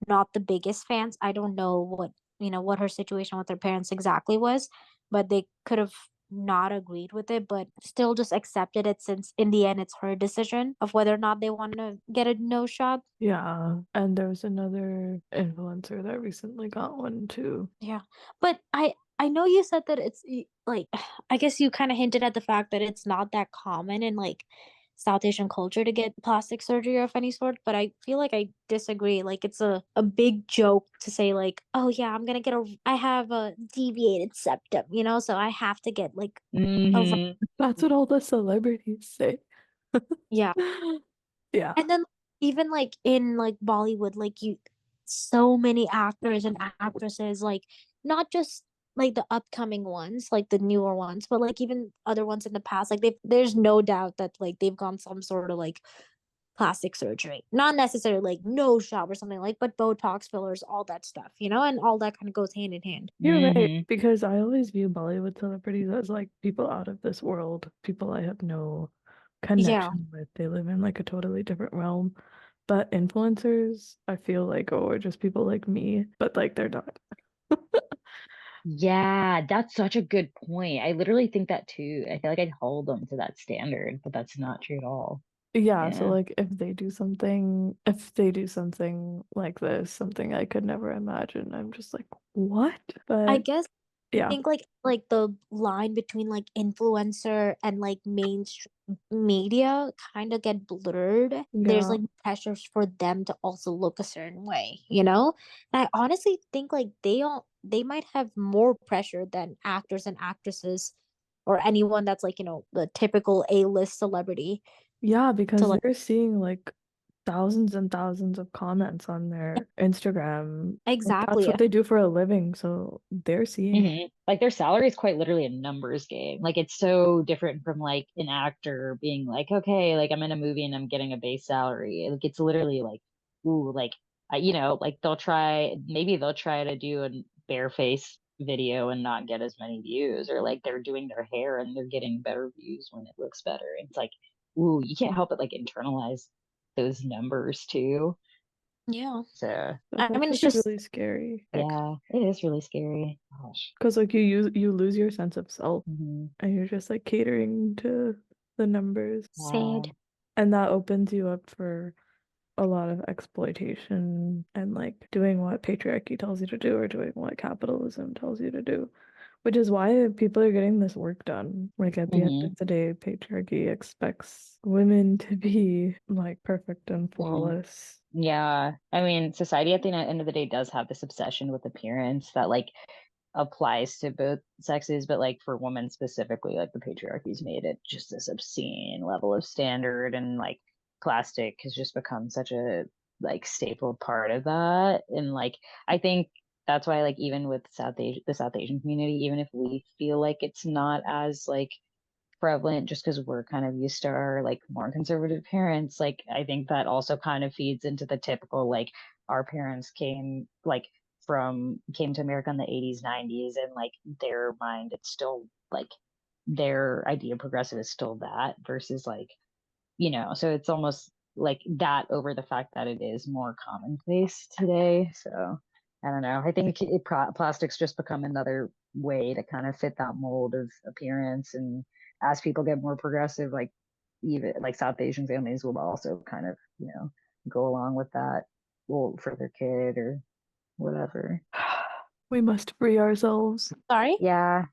not the biggest fans. I don't know what her situation with her parents exactly was, but they could have not agreed with it, but still just accepted it since in the end it's her decision of whether or not they want to get a nose job. Yeah. And there was another influencer that recently got one too. Yeah. But I know you said that like I guess you kind of hinted at the fact that it's not that common in like South Asian culture to get plastic surgery of any sort, but I feel like I disagree. Like it's a big joke to say like, "Oh yeah, I have a deviated septum, so I have to get like a Hmm. That's what all the celebrities say. yeah." Yeah. And then even like in like Bollywood, like so many actors and actresses, like not just like the upcoming ones, like the newer ones, but like even other ones in the past, like there's no doubt that like they've gone some sort of like plastic surgery. Not necessarily like nose job or something like, but Botox fillers, all that stuff, and all that kind of goes hand in hand. You're right, Hmm. because I always view Bollywood celebrities as like people out of this world, people I have no Yeah. connection with. They live in like a totally different realm. But influencers, I feel like, are just people like me, but like they're not. Yeah, that's such a good point. I literally think that too. I feel like I'd hold them to that standard, but that's not true at all. Yeah, so Yeah. like if they do something like this, something I could never imagine, I'm just like, what? I But guess I yeah, think like the line between like influencer and like mainstream media kind of get blurred. There's yeah, like pressures for them to also look a certain way, you know? And I honestly think like they might have more pressure than actors and actresses or anyone that's like, the typical A-list celebrity yeah, to because like they're seeing like thousands and thousands of comments on their Instagram. Like that's exactly. what they do for a living, so they're seeing. Like their salary is quite literally a numbers game. Like it's so different from like an actor being like, okay, like I'm in a movie and I'm getting a base salary. Like it's literally like, ooh, like like maybe they'll try to do a bare face video and not get as many views, or like they're doing their hair and they're getting better views when it looks better. It's like, ooh, you can't help but like internalize those numbers too. Yeah. So That's I mean, it's actually just really scary. yeah, it is really scary. Gosh. Because like you lose your sense of self Hmm. and you're just like catering to the numbers. sad. And that opens you up for a lot of exploitation and like doing what patriarchy tells you to do or doing what capitalism tells you to do, which is why people are getting this work done. Like at the end Mm-hmm. of the day, patriarchy expects women to be like perfect and Mm-hmm. flawless. Yeah. I mean, society at the end of the day does have this obsession with appearance that like applies to both sexes, but like for women specifically, like the patriarchy's made it just this obscene level of standard, and like plastic has just become such a like staple part of that. And like I think that's why like even with the South Asian community, even if we feel like it's not as like prevalent just because we're kind of used to our like more conservative parents, like I think that also kind of feeds into the typical like our parents came to America in the 80s 90s, and like their mind it's still like their idea of progressive is still that versus like so it's almost like that over the fact that it is more commonplace today. So I don't know. I think plastic's just become another way to kind of fit that mold of appearance. And as people get more progressive, like even like South Asian families will also kind of, go along with that, well, for their kid or whatever. We must free ourselves. Sorry? Yeah.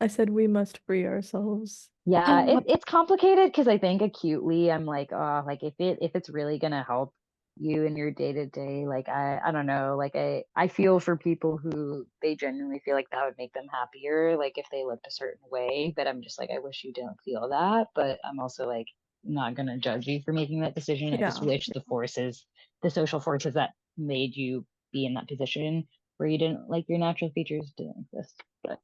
I said we must free ourselves. Yeah, What? it's complicated because I think acutely I'm like, oh, like if it's really gonna help you in your day to day, like I don't know, like I feel for people who they genuinely feel like that would make them happier, like if they looked a certain way, but I'm just like, I wish you don't feel that, but I'm also like not gonna judge you for making that decision. I just Yeah. wish the social forces that made you be in that position where you didn't like your natural features didn't exist. But anyway.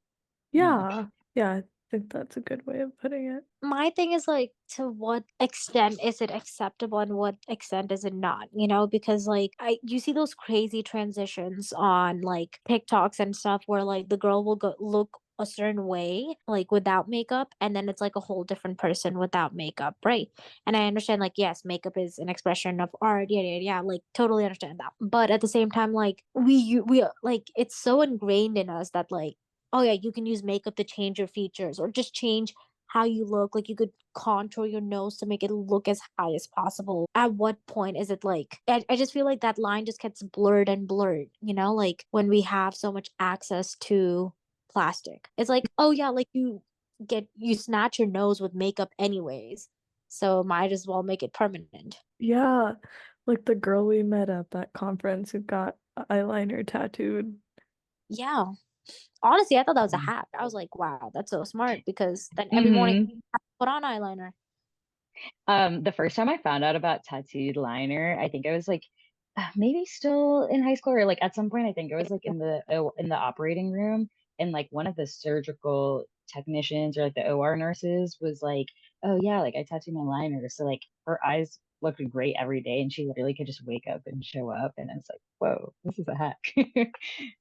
Yeah. Yeah, I think that's a good way of putting it. My thing is like, to what extent is it acceptable and what extent is it not, you know? Because like you see those crazy transitions on like TikToks and stuff where like the girl will go look a certain way like without makeup, and then it's like a whole different person without makeup, right? And I understand, like, yes, makeup is an expression of art, yeah, yeah, yeah, like totally understand that. But at the same time, like we like, it's so ingrained in us that like, oh yeah, you can use makeup to change your features or just change how you look. Like you could contour your nose to make it look as high as possible. At what point is it like, I just feel like that line just gets blurred and blurred, you know, like when we have so much access to plastic. It's like, oh yeah, like you snatch your nose with makeup anyways. So might as well make it permanent. Yeah. Like the girl we met at that conference who got eyeliner tattooed. Yeah. Honestly, I thought that was a hack. I was like, wow, that's so smart, because then every morning Mm-hmm. you have to put on eyeliner. The first time I found out about tattooed liner, I think I was like maybe still in high school or like at some point I think I was like in the operating room, and like one of the surgical technicians or like the OR nurses was like, "Oh yeah, like I tattooed my liner." So like her eyes looked great every day and she literally could just wake up and show up, and it's like, "Whoa, this is a hack."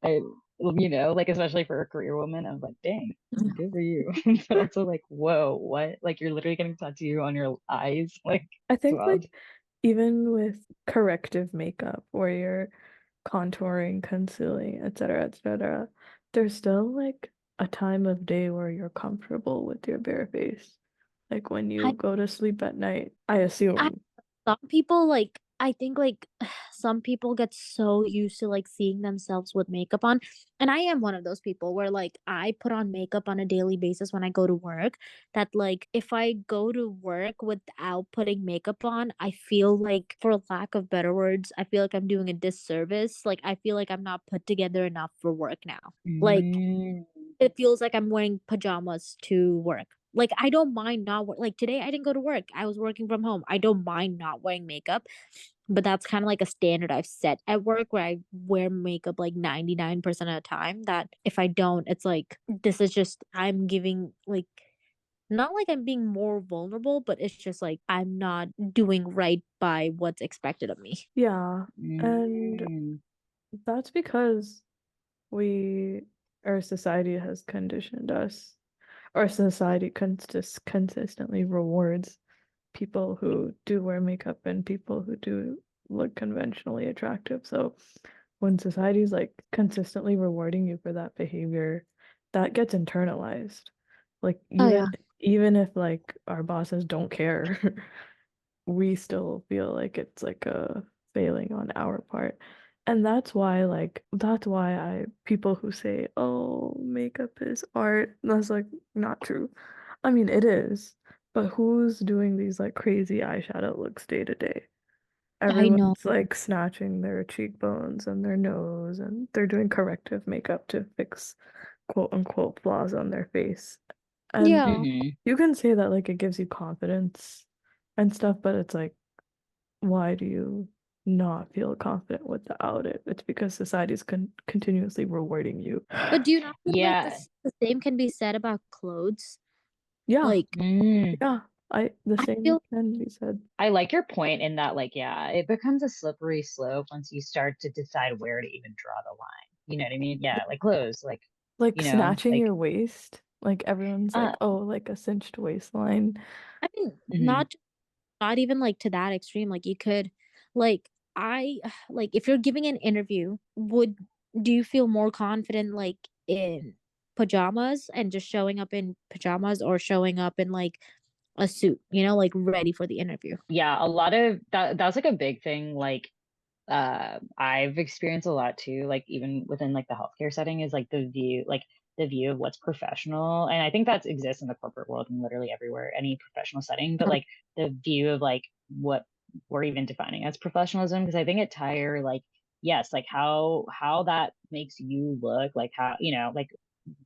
I, like especially for a career woman, I was like, "Dang, good for you." But also like, whoa, what? Like you're literally getting tattoo on your eyes? Like I it's think wild. like even with corrective makeup where you're contouring, concealing, etc., etc., there's still like a time of day where you're comfortable with your bare face. Like when you I go to sleep at night, I I assume. some people, like, I think like some people get so used to like seeing themselves with makeup on, and I am one of those people where like I put on makeup on a daily basis when I go to work, that like if I go to work without putting makeup on, I feel like, for lack of better words, I feel like I'm doing a disservice. Like I feel like I'm not put together enough for work now. Like Mm. it feels like I'm wearing pajamas to work. Like I don't mind not like today I didn't go to work. I was working from home. I don't mind not wearing makeup, but that's kind of like a standard I've set at work, where I wear makeup like 99% of the time, that if I don't, it's like this is just, I'm giving like, not like I'm being more vulnerable, but it's just like I'm not doing right by what's expected of me. Yeah. And Mm. that's because we, our society has conditioned us. Our society consistently rewards people who do wear makeup and people who do look conventionally attractive. So when society's like consistently rewarding you for that behavior, that gets internalized. Like Oh yeah. even if like our bosses don't care, we still feel like it's like a failing on our part. And that's why I people who say, "Oh, makeup is art," that's like not true. I mean, it is, but who's doing these like crazy eyeshadow looks day to day? I know. Everyone's like snatching their cheekbones and their nose, and they're doing corrective makeup to fix quote unquote flaws on their face. And Yeah. Hmm. you can say that like it gives you confidence and stuff, but it's like, why do you not feel confident without it? It's because society's continuously rewarding you. But do you not feel like Yeah. the same can be said about clothes? Yeah, Like, Mm. yeah. The I same feel can be said. I like your point in that, like, yeah, it becomes a slippery slope once you start to decide where to even draw the line. You know what I mean? Yeah, like clothes, like, Like snatching like, your waist. Like everyone's uh, like, oh, like a cinched waistline. I mean, mhm. not even like to that extreme. Like you could, like like if you're giving an interview, would do you feel more confident like in pajamas and just showing up in pajamas or showing up in like a suit, like ready for the interview? Yeah, a lot of that's like a big thing. Like, I've experienced a lot too, like even within like the healthcare setting is like the view of what's professional. And I think that exists in the corporate world and literally everywhere, any professional setting, but like the view of like what we're even defining as professionalism, because I think it tire like, yes, like how that makes you look, like how, like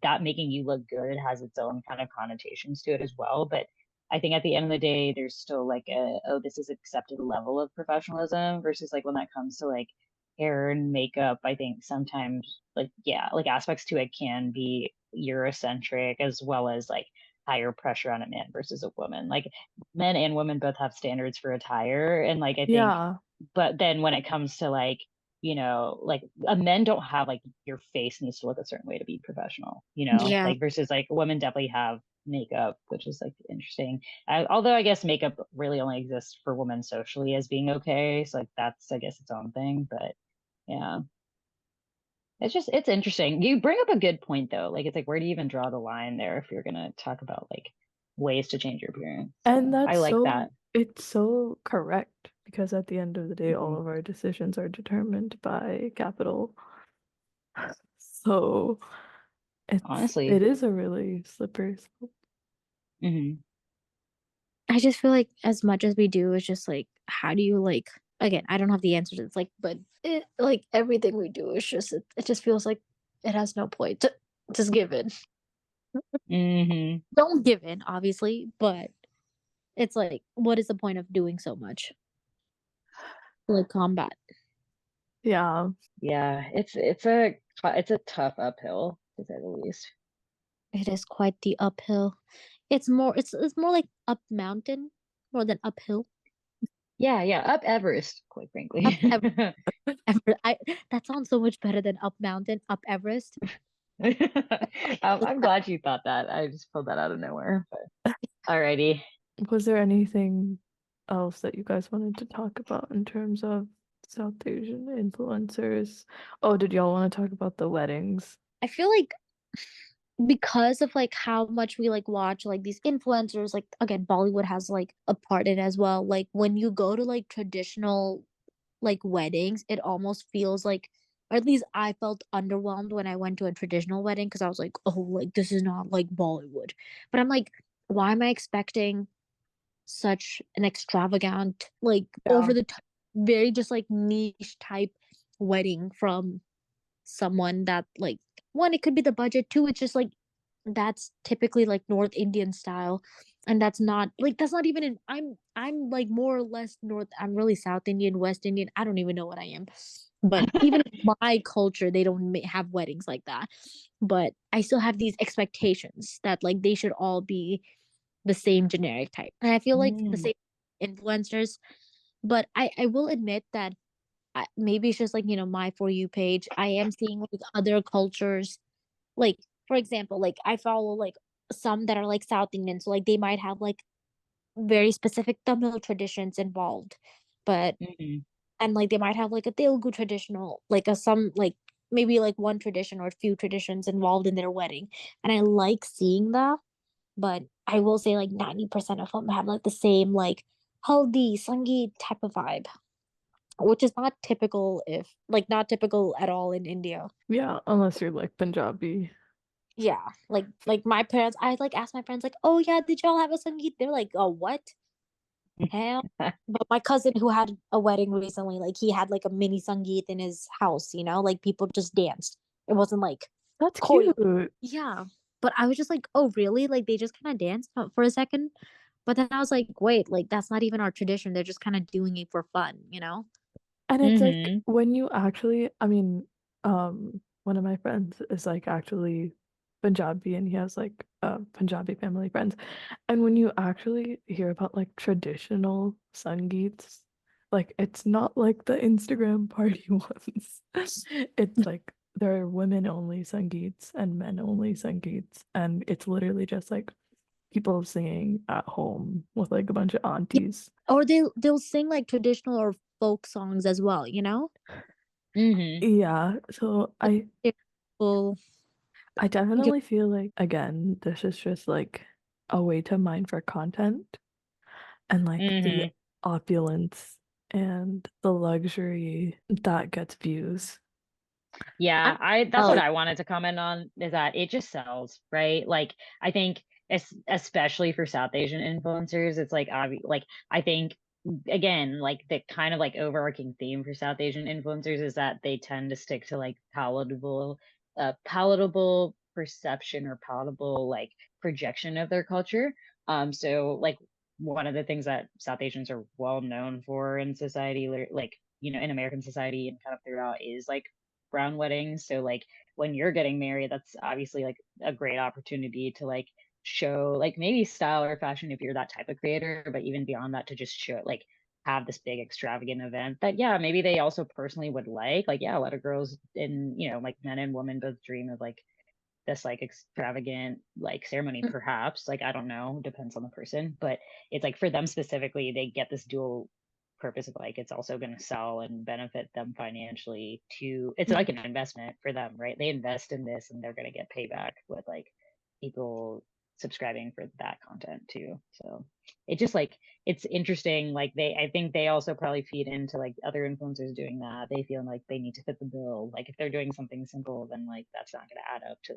that making you look good has its own kind of connotations to it as well. But I think at the end of the day, there's still like oh, this is accepted level of professionalism versus like when that comes to like hair and makeup, I think sometimes like, yeah, like aspects to it can be Eurocentric as well as like higher pressure on a man versus a woman. Like men and women both have standards for attire. And like, I think, Yeah. but then when it comes to like, like men don't have like your face needs to look a certain way to be professional, Yeah. like versus like women definitely have makeup, which is like interesting. Although I guess makeup really only exists for women socially as being okay. So like that's I guess its own thing. But yeah, it's interesting. You bring up a good point though. Like it's like where do you even draw the line there if you're gonna talk about like ways to change your appearance? And So I that's like that. it's so correct because at the end of the day, all Hmm. of our decisions are determined by capital. So it Honestly. is a really slippery slope. Hmm. I just feel like as much as we do, it's just like, how do you like, again, I don't have the answers. It's like, but like everything we do is just, it just feels like it has no point. Just give in. Hmm. Don't give in, obviously, but it's like, what is the point of doing so much? Like combat. Yeah. Yeah, it's a tough uphill to say the least. It is quite the uphill. It's more like up mountain more than uphill. Yeah, yeah, up Everest, quite Up frankly. I that sounds so much better than up mountain, up Everest. I'm glad you thought that. I just pulled that out of nowhere. But alrighty. Was there anything else that you guys wanted to talk about in terms of South Asian influencers? Oh, did y'all want to talk about the weddings? I feel like because of like how much we like watch like these influencers, like again Bollywood has like a part in it as well. Like when you go to like traditional like weddings, it almost feels like, or at least I felt underwhelmed when I went to a traditional wedding because I was like, oh, like this is not like Bollywood. But I'm like, why am I expecting such an extravagant, like Yeah. over the top, very just like niche type wedding from someone that like, one, it could be the budget, two, it's just like that's typically like North Indian style. And that's not even in I'm like more or less North, I'm really South Indian, West Indian. I don't even know what I am. But even in my culture, they don't have weddings like that. But I still have these expectations that like they should all be the same generic type. And I feel like the Mm, same influencers, but I will admit that maybe it's just like, my For You page. I am seeing like other cultures, like for example, like I follow like some that are like South Indian, so like they might have like very specific Tamil traditions involved, but mhm. and like they might have like a Telugu traditional, like a some like maybe like one tradition or a few traditions involved in their wedding, and I like seeing that. But I will say like 90% of them have like the same like haldi, sangeet type of vibe, which is not typical if like not typical at all in India. Yeah, unless you're like Punjabi. Yeah, like my parents, I like asked my friends like, "Oh yeah, did y'all have a sangeet?" They're like, "Oh what? Hell." But my cousin who had a wedding recently, like he had like a mini sangeet in his house, like people just danced. It wasn't like That's choreo. cute. Yeah. But I was just like, "Oh, really?" Like they just kind of danced for a second. But then I was like, "Wait, like that's not even our tradition. They're just kind of doing it for fun?" And it's like Mm-hmm. when you actually, I mean, one of my friends is like actually Punjabi and he has like Punjabi family friends. And when you actually hear about like traditional Sangeets, like it's not like the Instagram party ones. It's like there are women only Sangeets and men only Sangeets. And it's literally just like people singing at home with like a bunch of Yeah. aunties. Or they'll sing like traditional or folk songs as well? Mm-hmm. Yeah, so Well, I definitely feel like again, this is just like a way to mine for content and like the Mm-hmm. opulence and the luxury that gets views. I'm Yeah, I that's what oh I wanted to comment on is that it just sells, right? Like I think especially for South Asian influencers, it's like like I think again, like the kind of like overarching theme for South Asian influencers is that they tend to stick to like palatable perception or palatable like projection of their culture. So like one of the things that South Asians are well known for in society, like in American society and kind of throughout is like brown weddings. So like when you're getting married, that's obviously like a great opportunity to like show like maybe style or fashion if you're that type of creator, but even beyond that to just show like have this big extravagant event that yeah, maybe they also personally would like yeah, a lot of girls and like men and women both dream of like this like extravagant like ceremony perhaps like I don't know depends on the person but it's like for them specifically they get this dual purpose of like it's also going to sell and benefit them financially to it's like an investment for them right they invest in this and they're going to get payback with like people subscribing for that content too so it just like it's interesting like I think they also probably feed into like other influencers doing that they feel like they need to fit the bill like if they're doing something simple then like that's not going to add up to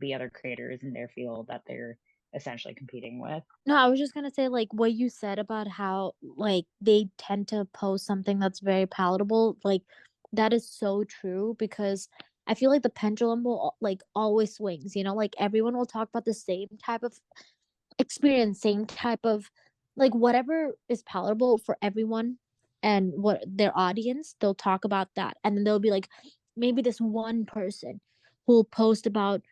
the other creators in their field that they're essentially competing with. No, I was just gonna say like what you said about how like they tend to post something that's very palatable. Like that is so true because I feel like the pendulum will like always swings. Like everyone will talk about the same type of experience, same type of like whatever is palatable for everyone and what their audience. They'll talk about that, and then there'll be like maybe this one person who'll post about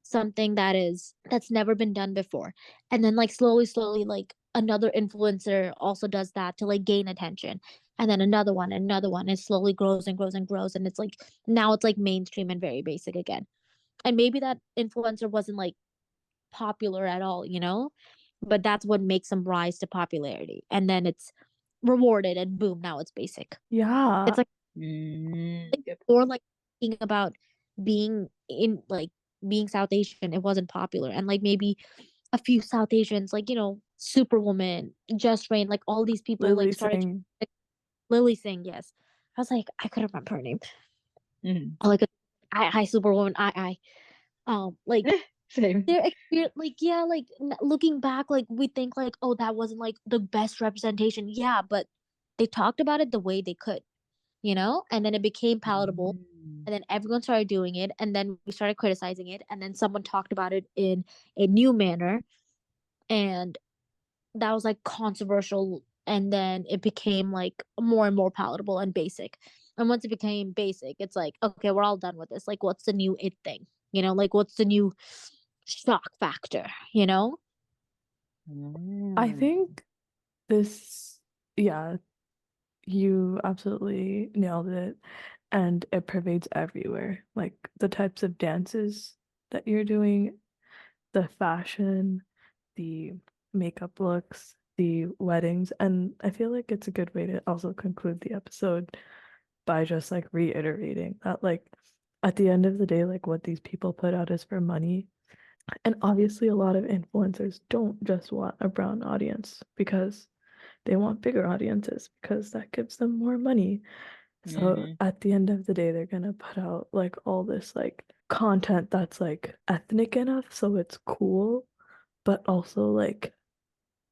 something that's never been done before, and then like slowly like another influencer also does that to like gain attention, and then another one, it slowly grows and grows and grows, and it's like now it's like mainstream and very basic again. And maybe that influencer wasn't like popular at all, but that's what makes them rise to popularity, and then it's rewarded and boom, now it's basic. Yeah, It's like Good or point. like thinking about being in like being South Asian, it wasn't popular, and like maybe a few South Asians, like Superwoman, Just Rain, like all these people like Lily started to, Singh. like, Lily Singh, yes. I was like, I couldn't remember her name. Mhm. Like, I Superwoman, like Same. their experience, like yeah, like looking back, like we think like, oh, that wasn't like the best representation, yeah, but they talked about it the way they could, and then it became palatable, Mm. and then everyone started doing it, and then we started criticizing it, and then someone talked about it in a new manner, and that was like controversial, and then it became like more and more palatable and basic. And once it became basic, it's like, okay, we're all done with this. Like, what's the new it thing? Like what's the new shock factor? I Mm. think this, yeah, you absolutely nailed it. And it pervades everywhere. Like the types of dances that you're doing, the fashion, the makeup looks, the weddings. And I feel like it's a good way to also conclude the episode by just like reiterating that, like, at the end of the day, like what these people put out is for money. And obviously, a lot of influencers don't just want a brown audience because they want bigger audiences because that gives them more money. So Mhm. at the end of the day, they're gonna put out like all this like content that's like ethnic enough so it's cool, but also like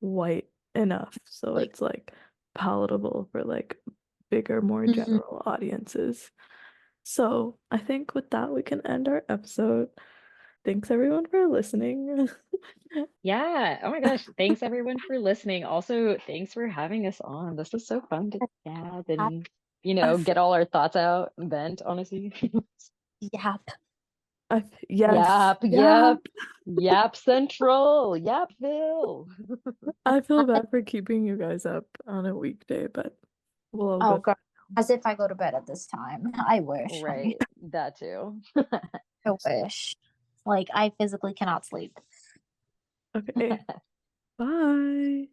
white enough so Like, it's like palatable for like bigger, more mhm. general audiences. So I think with that we can end our episode. Thanks everyone for listening. Yeah. Oh my gosh. Thanks everyone for listening. Also, thanks for having us on. This was so fun to chat and, I get all our thoughts out and vent, honestly. Yep. yes, Yap, yeah. yep. Yap Central. Yapville. I feel bad for keeping you guys up on a weekday, but we'll all Oh go. god. As if I go to bed at this time. I wish, honey. Right. That too. I wish. Like I physically cannot sleep. Okay, bye.